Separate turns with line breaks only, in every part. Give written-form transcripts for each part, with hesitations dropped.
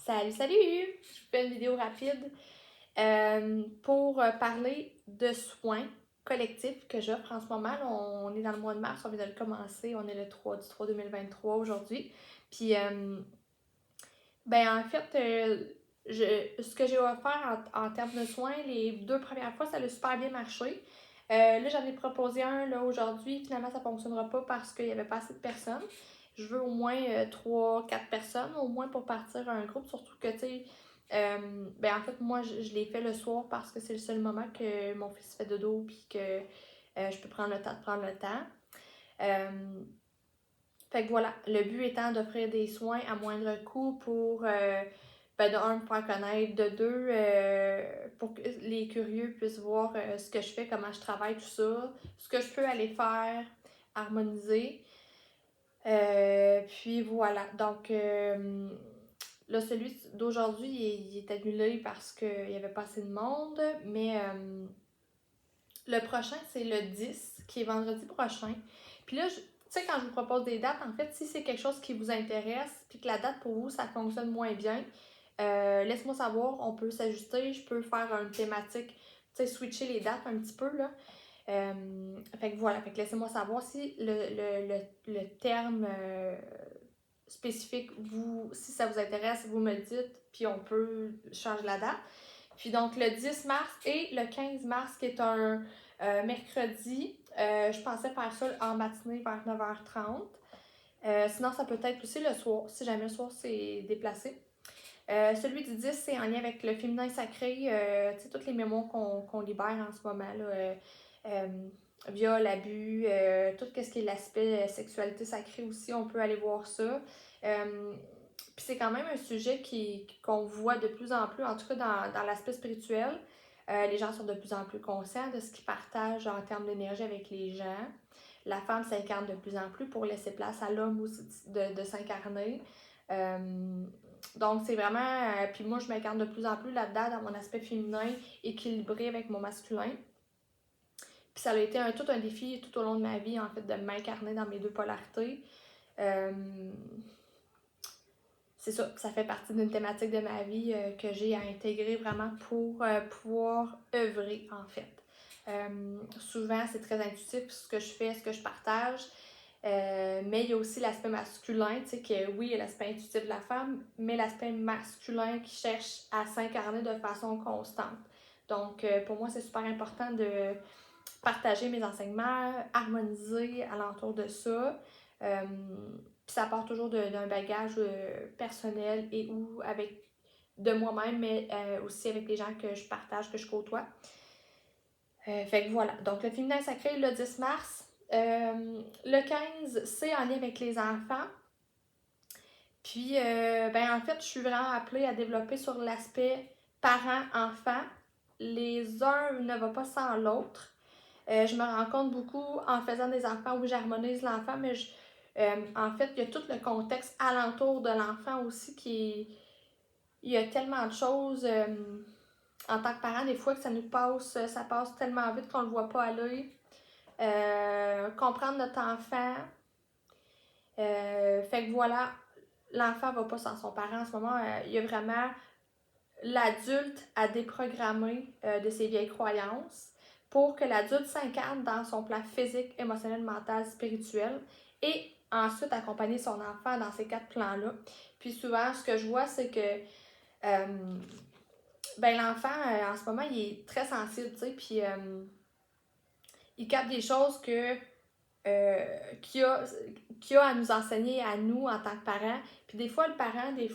Salut, salut! Je vous fais une vidéo rapide pour parler de soins collectifs que j'offre en ce moment. Là, on est dans le mois de mars, on vient de le commencer. On est le 3 du 2023 aujourd'hui. Puis, en fait, ce que j'ai offert en termes de soins, les 2 premières fois, ça a super bien marché. Là, j'en ai proposé un là, aujourd'hui. Finalement, ça ne fonctionnera pas parce qu'il n'y avait pas assez de personnes. Je veux au moins 3-4 personnes, au moins pour partir un groupe. Surtout que, tu sais, en fait, moi, je l'ai fait le soir parce que c'est le seul moment que mon fils fait dodo puis que je peux prendre le temps de prendre le temps. Fait que voilà, le but étant d'offrir des soins à moindre coût pour, de un, me faire connaître, de deux, pour que les curieux puissent voir ce que je fais, comment je travaille, tout ça, ce que je peux aller faire, harmoniser. Puis voilà, donc là, celui d'aujourd'hui, il est annulé parce qu'il n'y avait pas assez de monde, mais le prochain, c'est le 10, qui est vendredi prochain. Puis là, tu sais, quand je vous propose des dates, en fait, si c'est quelque chose qui vous intéresse, puis que la date pour vous, ça fonctionne moins bien, laisse-moi savoir, on peut s'ajuster, je peux faire une thématique, tu sais, switcher les dates un petit peu, là. Fait que voilà, fait que laissez-moi savoir si le terme spécifique, si ça vous intéresse, vous me le dites, puis on peut changer la date. Puis donc le 10 mars et le 15 mars, qui est un mercredi, je pensais faire ça en matinée vers 9h30. Sinon, ça peut être aussi le soir, si jamais le soir c'est déplacé. Celui du 10, c'est en lien avec le féminin sacré, tu sais, toutes les mémoires qu'on libère en ce moment, là, viol, abus, tout ce qui est l'aspect sexualité sacrée aussi, on peut aller voir ça. Puis c'est quand même un sujet qu'on voit de plus en plus, en tout cas dans l'aspect spirituel. Les gens sont de plus en plus conscients de ce qu'ils partagent en termes d'énergie avec les gens. La femme s'incarne de plus en plus pour laisser place à l'homme aussi de s'incarner. Donc, c'est vraiment. Puis moi, je m'incarne de plus en plus là-dedans dans mon aspect féminin équilibré avec mon masculin. Puis ça a été tout un défi tout au long de ma vie, en fait, de m'incarner dans mes deux polarités. Euh, c'est ça fait partie d'une thématique de ma vie que j'ai à intégrer vraiment pour pouvoir œuvrer, en fait. Souvent, c'est très intuitif ce que je fais, ce que je partage. Mais il y a aussi l'aspect masculin, tu sais, que oui, il y a l'aspect intuitif de la femme, mais l'aspect masculin qui cherche à s'incarner de façon constante. Donc, pour moi, c'est super important de partager mes enseignements, harmoniser alentour de ça. Puis ça part toujours d'un bagage personnel et ou avec de moi-même, mais aussi avec les gens que je partage, que je côtoie. Fait que voilà. Donc, le féminin sacré, le 10 mars. Le 15, c'est en lien avec les enfants. Puis, en fait, je suis vraiment appelée à développer sur l'aspect parent-enfant. Les uns ne vont pas sans l'autre. Je me rends compte beaucoup en faisant des enfants où j'harmonise l'enfant, mais en fait, il y a tout le contexte alentour de l'enfant aussi il y a tellement de choses en tant que parent, des fois que ça passe tellement vite qu'on ne le voit pas à l'œil. Comprendre notre enfant. Fait que voilà, l'enfant va pas sans son parent en ce moment. Il y a vraiment l'adulte à déprogrammer de ses vieilles croyances pour que l'adulte s'incarne dans son plan physique, émotionnel, mental, spirituel et ensuite accompagner son enfant dans ces 4 plans-là. Puis souvent, ce que je vois, c'est que l'enfant, en ce moment, il est très sensible, tu sais, puis il capte des choses qu'il a à nous enseigner à nous en tant que parents. Puis des fois, le parent, il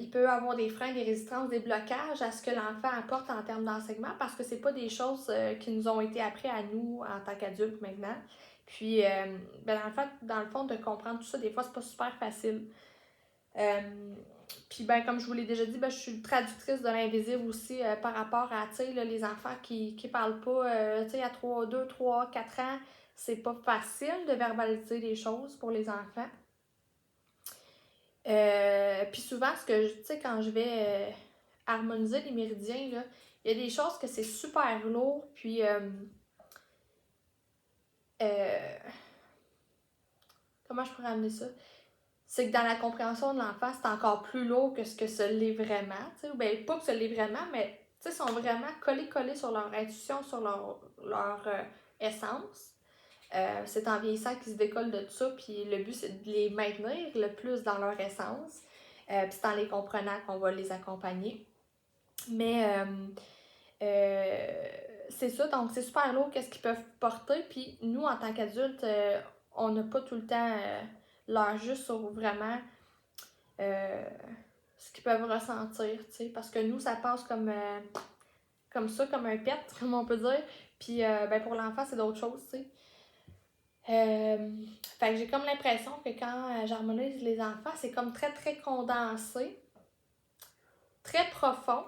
peut avoir des freins, des résistances, des blocages à ce que l'enfant apporte en termes d'enseignement parce que c'est pas des choses qui nous ont été apprises à nous en tant qu'adultes maintenant. Puis, dans le fond, de comprendre tout ça, des fois, c'est pas super facile. Puis, comme je vous l'ai déjà dit, je suis traductrice de l'invisible aussi par rapport à, les enfants qui parlent pas, à 2, 3, 4 ans, c'est pas facile de verbaliser les choses pour les enfants. Puis souvent, quand je vais harmoniser les méridiens, là, il y a des choses que c'est super lourd, puis comment je pourrais amener ça? c'est que dans la compréhension de l'enfant, c'est encore plus lourd que ce que ce l'est vraiment. Ou bien, pas que ce l'est vraiment, mais ils sont vraiment collés sur leur intuition, sur leur essence. C'est en vieillissant qu'ils se décollent de tout ça, puis le but, c'est de les maintenir le plus dans leur essence. Puis c'est en les comprenant qu'on va les accompagner. Mais c'est ça, donc c'est super lourd qu'est-ce qu'ils peuvent porter. Puis nous, en tant qu'adultes, on n'a pas tout le temps l'heure juste sur vraiment ce qu'ils peuvent ressentir, tu sais. Parce que nous, ça passe comme ça, comme un pet, comme on peut dire. Puis ben pour l'enfant, c'est d'autres choses, tu sais. Fait que j'ai comme l'impression que quand j'harmonise les enfants, c'est comme très très condensé, très profond,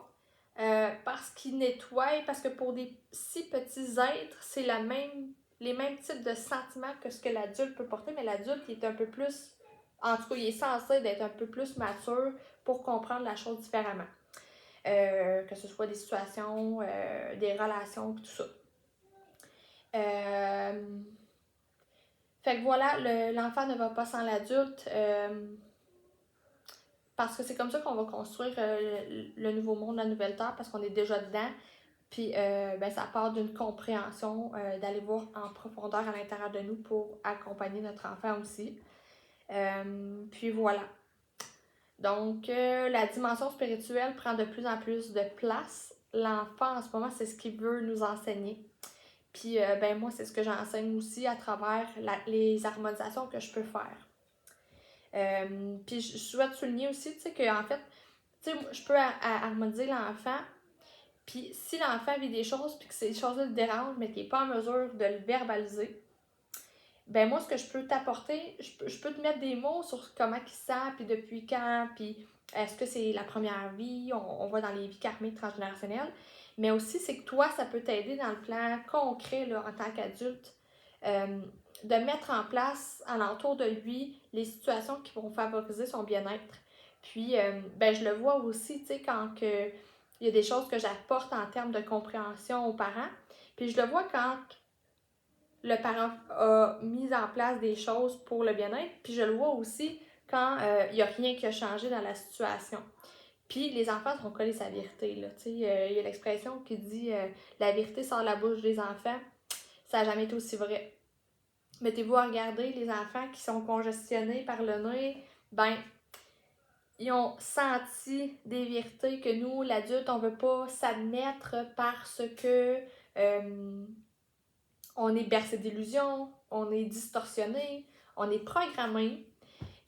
parce qu'ils nettoient, parce que pour des si petits êtres, c'est les mêmes types de sentiments que ce que l'adulte peut porter, mais l'adulte il est un peu plus, en tout cas il est censé d'être un peu plus mature pour comprendre la chose différemment. Que ce soit des situations, des relations, tout ça. Fait que voilà, l'enfant ne va pas sans l'adulte parce que c'est comme ça qu'on va construire le nouveau monde, la nouvelle terre, parce qu'on est déjà dedans. Puis ben, ça part d'une compréhension, d'aller voir en profondeur à l'intérieur de nous pour accompagner notre enfant aussi. Puis voilà. Donc, la dimension spirituelle prend de plus en plus de place. L'enfant, en ce moment, c'est ce qu'il veut nous enseigner. Puis, ben moi, c'est ce que j'enseigne aussi à travers les harmonisations que je peux faire. Puis, je souhaite souligner aussi, tu sais, qu'en fait, tu sais, je peux harmoniser l'enfant. Puis, si l'enfant vit des choses, puis que ces choses-là le dérangent, mais qu'il n'est pas en mesure de le verbaliser, ben moi, ce que je peux t'apporter, je peux te mettre des mots sur comment il se sent, puis depuis quand, puis est-ce que c'est la première vie, on va dans les vies karmiques transgénérationnelles, mais aussi c'est que toi, ça peut t'aider dans le plan concret là, en tant qu'adulte, de mettre en place alentour de lui les situations qui vont favoriser son bien-être. Puis, ben je le vois aussi, tu sais, quand il y a des choses que j'apporte en termes de compréhension aux parents, puis je le vois quand le parent a mis en place des choses pour le bien-être, puis je le vois aussi quand il n'y a rien qui a changé dans la situation. Puis les enfants seront collés sa vérité. Là. Il y a l'expression qui dit la vérité sort de la bouche des enfants. Ça n'a jamais été aussi vrai. Mettez-vous à regarder les enfants qui sont congestionnés par le nez, ben, ils ont senti des vérités que nous, l'adulte, on ne veut pas s'admettre parce que on est bercé d'illusions, on est distorsionné, on est programmé.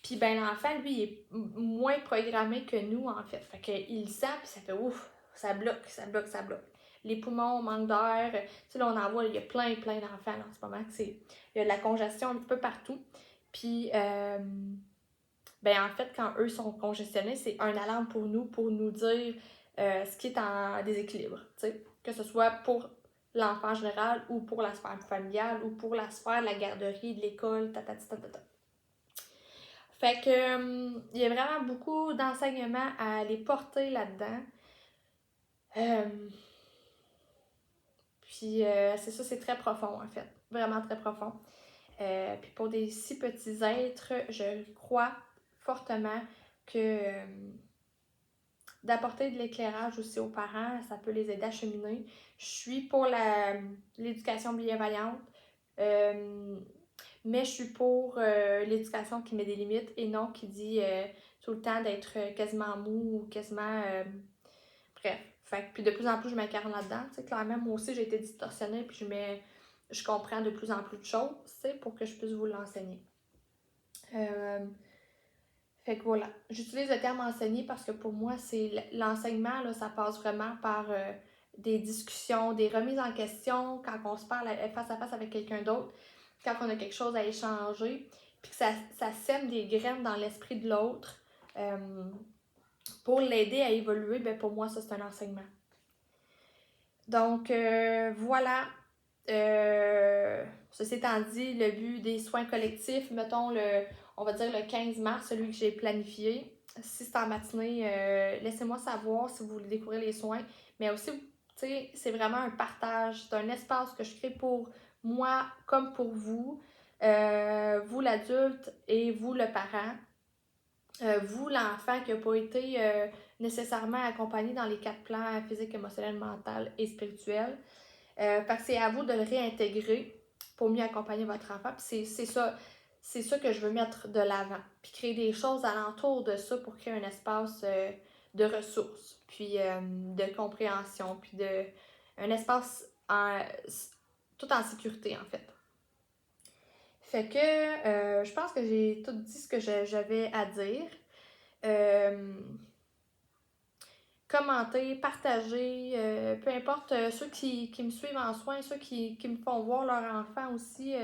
Puis ben l'enfant, lui, il est moins programmé que nous, en fait. Fait qu'il le sent, puis ça fait ouf, ça bloque, ça bloque, ça bloque. Les poumons manquent d'air. Tu sais, là, on en voit, il y a plein d'enfants là, en ce moment. Il y a de la congestion un petit peu partout. Puis, ben en fait, quand eux sont congestionnés, c'est un alarme pour nous dire ce qui est en déséquilibre. Tu sais, que ce soit pour l'enfant en général ou pour la sphère familiale ou pour la sphère de la garderie, de l'école, Fait que il y a vraiment beaucoup d'enseignements à aller porter là-dedans. Puis c'est ça, c'est très profond en fait. Vraiment très profond. Puis pour des si petits êtres, je crois fortement que d'apporter de l'éclairage aussi aux parents, ça peut les aider à cheminer. Je suis pour l'éducation bienveillante, mais je suis pour l'éducation qui met des limites et non qui dit tout le temps d'être quasiment mou ou quasiment... bref. Fait que, puis de plus en plus, je m'incarne là-dedans. Tu sais, clairement, moi aussi, j'ai été distorsionnée puis je comprends de plus en plus de choses, tu sais, pour que je puisse vous l'enseigner. Fait que voilà, j'utilise le terme enseigner parce que pour moi, c'est l'enseignement, là, ça passe vraiment par des discussions, des remises en question, quand on se parle face à face avec quelqu'un d'autre, quand on a quelque chose à échanger, puis que ça sème des graines dans l'esprit de l'autre pour l'aider à évoluer, ben pour moi, ça, c'est un enseignement. Donc, voilà. Ceci étant dit, le but des soins collectifs, mettons on va dire le 15 mars, celui que j'ai planifié. Si c'est en matinée, laissez-moi savoir si vous voulez découvrir les soins. Mais aussi, tu sais, c'est vraiment un partage. C'est un espace que je crée pour moi comme pour vous. Vous l'adulte et vous le parent. vous, l'enfant qui n'a pas été nécessairement accompagné dans les 4 plans physique, émotionnel, mental et spirituel. Fait que c'est à vous de le réintégrer pour mieux accompagner votre enfant. Puis c'est ça que je veux mettre de l'avant. Puis créer des choses alentour de ça pour créer un espace de ressources, puis de compréhension, puis un espace tout en sécurité, en fait. Fait que je pense que j'ai tout dit ce que j'avais à dire. Commenter, partager, peu importe, ceux qui me suivent en soins, ceux qui me font voir leur enfant aussi,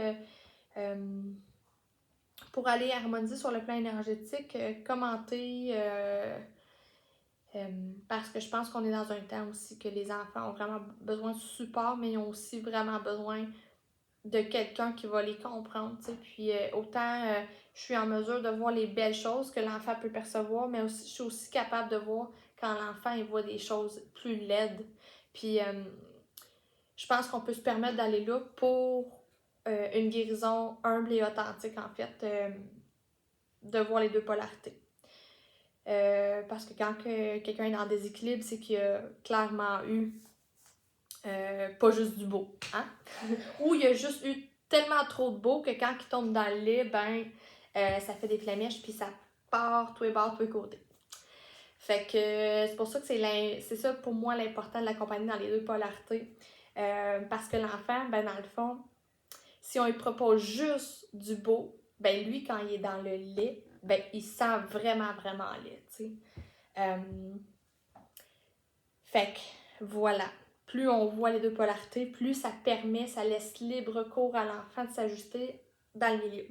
pour aller harmoniser sur le plan énergétique, commenter, parce que je pense qu'on est dans un temps aussi que les enfants ont vraiment besoin de support, mais ils ont aussi vraiment besoin de quelqu'un qui va les comprendre, tu sais. Puis autant je suis en mesure de voir les belles choses que l'enfant peut percevoir, mais aussi je suis aussi capable de voir quand l'enfant il voit des choses plus laides. Puis je pense qu'on peut se permettre d'aller là pour une guérison humble et authentique, en fait, de voir les deux polarités. Parce que quand quelqu'un est en déséquilibre, c'est qu'il y a clairement eu pas juste du beau, hein? Ou il y a juste eu tellement trop de beau que quand il tombe dans le lait, ben, ça fait des flamèches puis ça part tous les bords, tous les côtés. Fait que c'est pour ça que c'est ça pour moi l'important de l'accompagner dans les deux polarités. Parce que l'enfant, ben dans le fond, si on lui propose juste du beau, ben lui, quand il est dans le lait, ben il sent vraiment, vraiment lait, tu sais. Fait que voilà. Plus on voit les deux polarités, plus ça laisse libre cours à l'enfant de s'ajuster dans le milieu.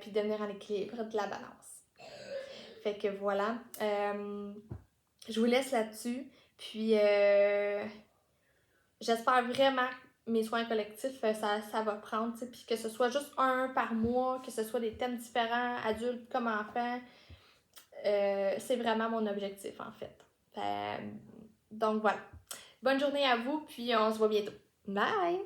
Puis de venir en équilibre, de la balance. Fait que voilà. Je vous laisse là-dessus. Puis j'espère vraiment que mes soins collectifs, ça va prendre. Puis que ce soit juste un par mois, que ce soit des thèmes différents, adultes comme enfants. C'est vraiment mon objectif en fait. Donc voilà. Bonne journée à vous, puis on se voit bientôt. Bye!